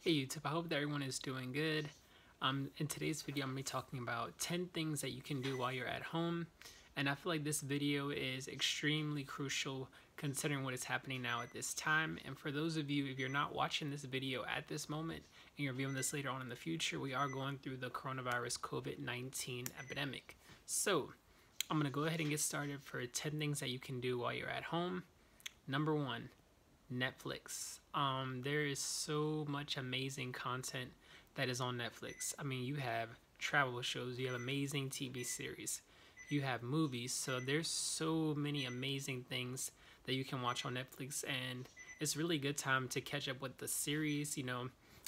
Hey YouTube, I hope that everyone is doing good. In today's video, I'm going to be talking about 10 things that you can do while you're at home. And I feel like this video is extremely crucial considering what is happening now at this time. And for those of you, if you're not watching this video at this moment and you're viewing this later on in the future, we are going through the coronavirus COVID-19 epidemic. So I'm going to go ahead and get started for 10 things that you can do while you're at home. Number one, Netflix. There is so much amazing content that is on Netflix. I mean, you have travel shows, you have amazing TV series, you have movies. So there's so many amazing things that you can watch on Netflix, and it's really a good time to catch up with the series,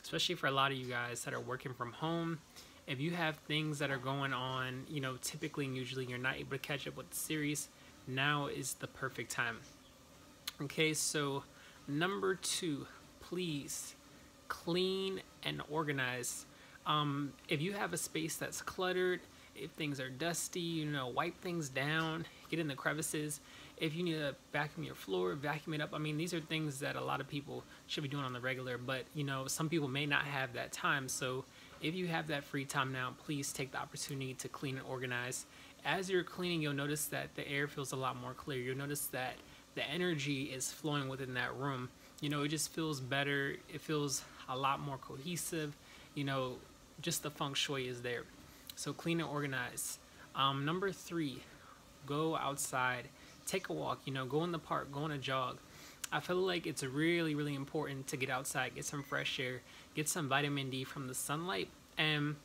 especially for a lot of you guys that are working from home. If you have things that are going on, typically and usually you're not able to catch up with the series, now is the perfect time. Okay, so number two, please clean and organize. If you have a space that's cluttered, if things are dusty, wipe things down, get in the crevices. If you need to vacuum your floor, vacuum it up. I mean, these are things that a lot of people should be doing on the regular, but some people may not have that time. So if you have that free time now, please take the opportunity to clean and organize. As you're cleaning, you'll notice that the air feels a lot more clear. You'll notice that the energy is flowing within that room. It just feels better. It feels a lot more cohesive. Just the feng shui is there. So clean and organize. Number three, go outside, take a walk, go in the park, go on a jog. I feel like it's really, really important to get outside, get some fresh air, get some vitamin D from the sunlight. And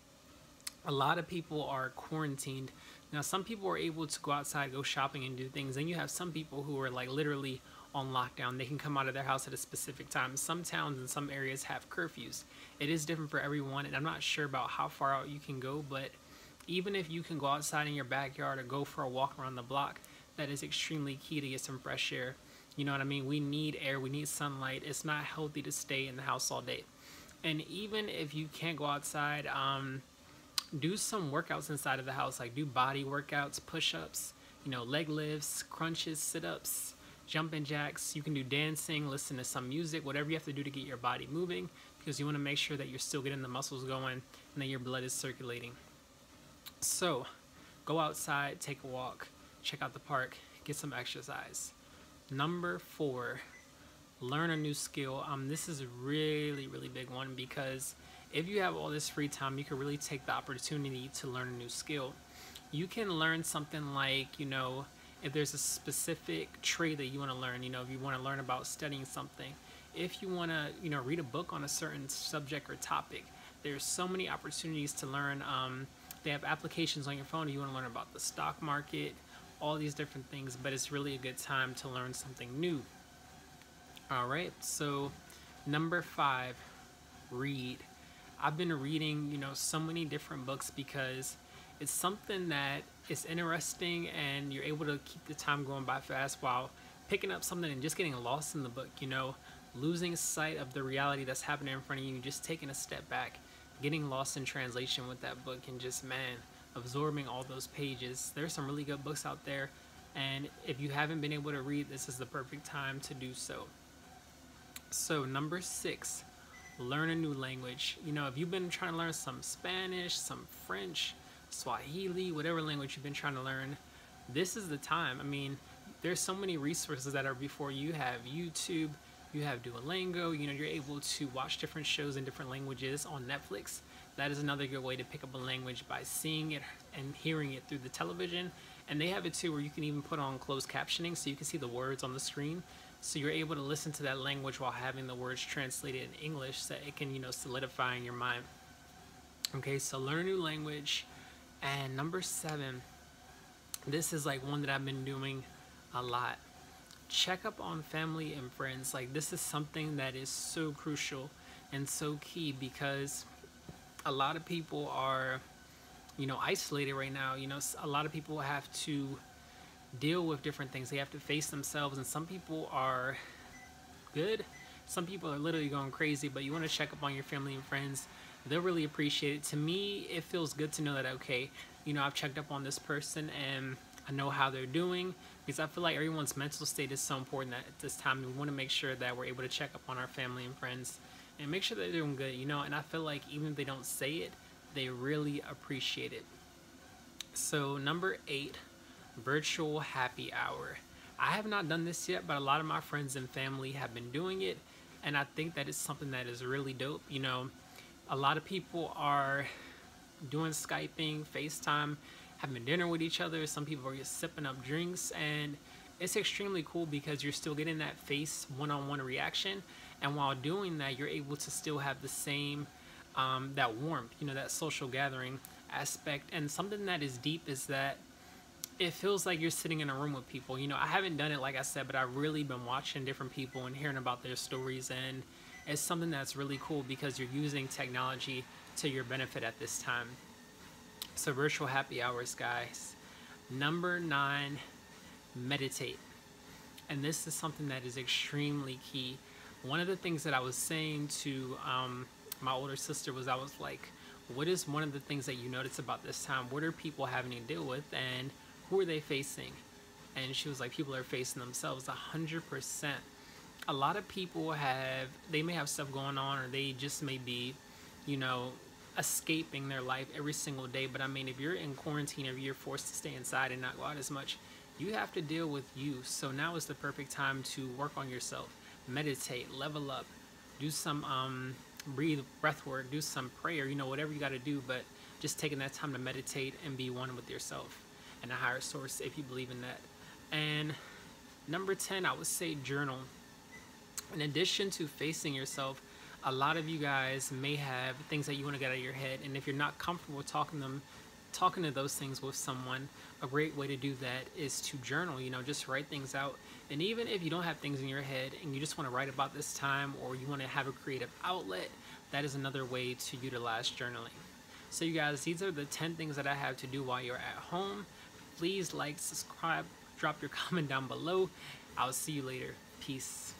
a lot of people are quarantined. Now, some people are able to go outside, go shopping and do things. And you have some people who are like literally on lockdown. They can come out of their house at a specific time. Some towns and some areas have curfews. It is different for everyone, and I'm not sure about how far out you can go, but even if you can go outside in your backyard or go for a walk around the block, that is extremely key to get some fresh air. You know what I mean? We need air, we need sunlight. It's not healthy to stay in the house all day. And even if you can't go outside, do some workouts inside of the house, like do body workouts, push-ups, leg lifts, crunches, sit-ups, jumping jacks. You can do dancing, listen to some music, whatever you have to do to get your body moving, because you want to make sure that you're still getting the muscles going and that your blood is circulating. So go outside, take a walk, check out the park, get some exercise. Number four, learn a new skill. This is a really, really big one, because if you have all this free time, you can really take the opportunity to learn a new skill. You can learn something like, if there's a specific trade that you want to learn, if you want to learn about studying something, if you want to, read a book on a certain subject or topic, there's so many opportunities to learn. They have applications on your phone if you want to learn about the stock market, all these different things, but it's really a good time to learn something new. All right, so number five, read. I've been reading, so many different books because it's something that is interesting and you're able to keep the time going by fast while picking up something and just getting lost in the book, losing sight of the reality that's happening in front of you, just taking a step back, getting lost in translation with that book, and just, absorbing all those pages. There's some really good books out there, and if you haven't been able to read, this is the perfect time to do so. So number six, learn a new language. If you've been trying to learn some Spanish, some French, Swahili, whatever language you've been trying to learn, this is the time. I mean, there's so many resources that are before you. You have YouTube, you have Duolingo, you're able to watch different shows in different languages on Netflix. That is another good way to pick up a language, by seeing it and hearing it through the television. And they have it too where you can even put on closed captioning so you can see the words on the screen. So you're able to listen to that language while having the words translated in English, so it can, solidify in your mind. Okay, so learn a new language. And number seven, this is like one that I've been doing a lot. Check up on family and friends. Like, this is something that is so crucial and so key, because a lot of people are, isolated right now. A lot of people have to deal with different things. They have to face themselves, and some people are good. Some people are literally going crazy, but you want to check up on your family and friends. They'll really appreciate it. To me, it feels good to know that, okay, I've checked up on this person and I know how they're doing, because I feel like everyone's mental state is so important that at this time we want to make sure that we're able to check up on our family and friends, and make sure they're doing good, you know. And I feel like even if they don't say it, they really appreciate it. So number 8, virtual happy hour. I have not done this yet, but a lot of my friends and family have been doing it, and I think that is something that is really dope. You know, a lot of people are doing Skyping, FaceTime, having dinner with each other. Some people are just sipping up drinks, and it's extremely cool because you're still getting that face one-on-one reaction, and while doing that, you're able to still have the same that warmth, you know, that social gathering aspect. And something that is deep is that it feels like you're sitting in a room with people. You know, I haven't done it, like I said, but I've really been watching different people and hearing about their stories, and it's something that's really cool because you're using technology to your benefit at this time. So virtual happy hours, guys. Number 9, meditate. And this is something that is extremely key. One of the things that I was saying to my older sister was, I was like, what is one of the things that you notice about this time? What are people having to deal with, and who are they facing? And she was like, people are facing themselves. 100%. A lot of people they may have stuff going on, or they just may be, you know, escaping their life every single day. But I mean, if you're in quarantine, if you're forced to stay inside and not go out as much, you have to deal with you. So now is the perfect time to work on yourself, meditate, level up, do some breath work, do some prayer, you know, whatever you got to do, but just taking that time to meditate and be one with yourself and a higher source, if you believe in that. And number 10, I would say journal. In addition to facing yourself, a lot of you guys may have things that you want to get out of your head, and if you're not comfortable talking to those things with someone, a great way to do that is to journal. You know, just write things out. And even if you don't have things in your head and you just want to write about this time, or you want to have a creative outlet, that is another way to utilize journaling. So you guys, these are the 10 things that I have to do while you're at home. Please like, subscribe, drop your comment down below. I'll see you later. Peace.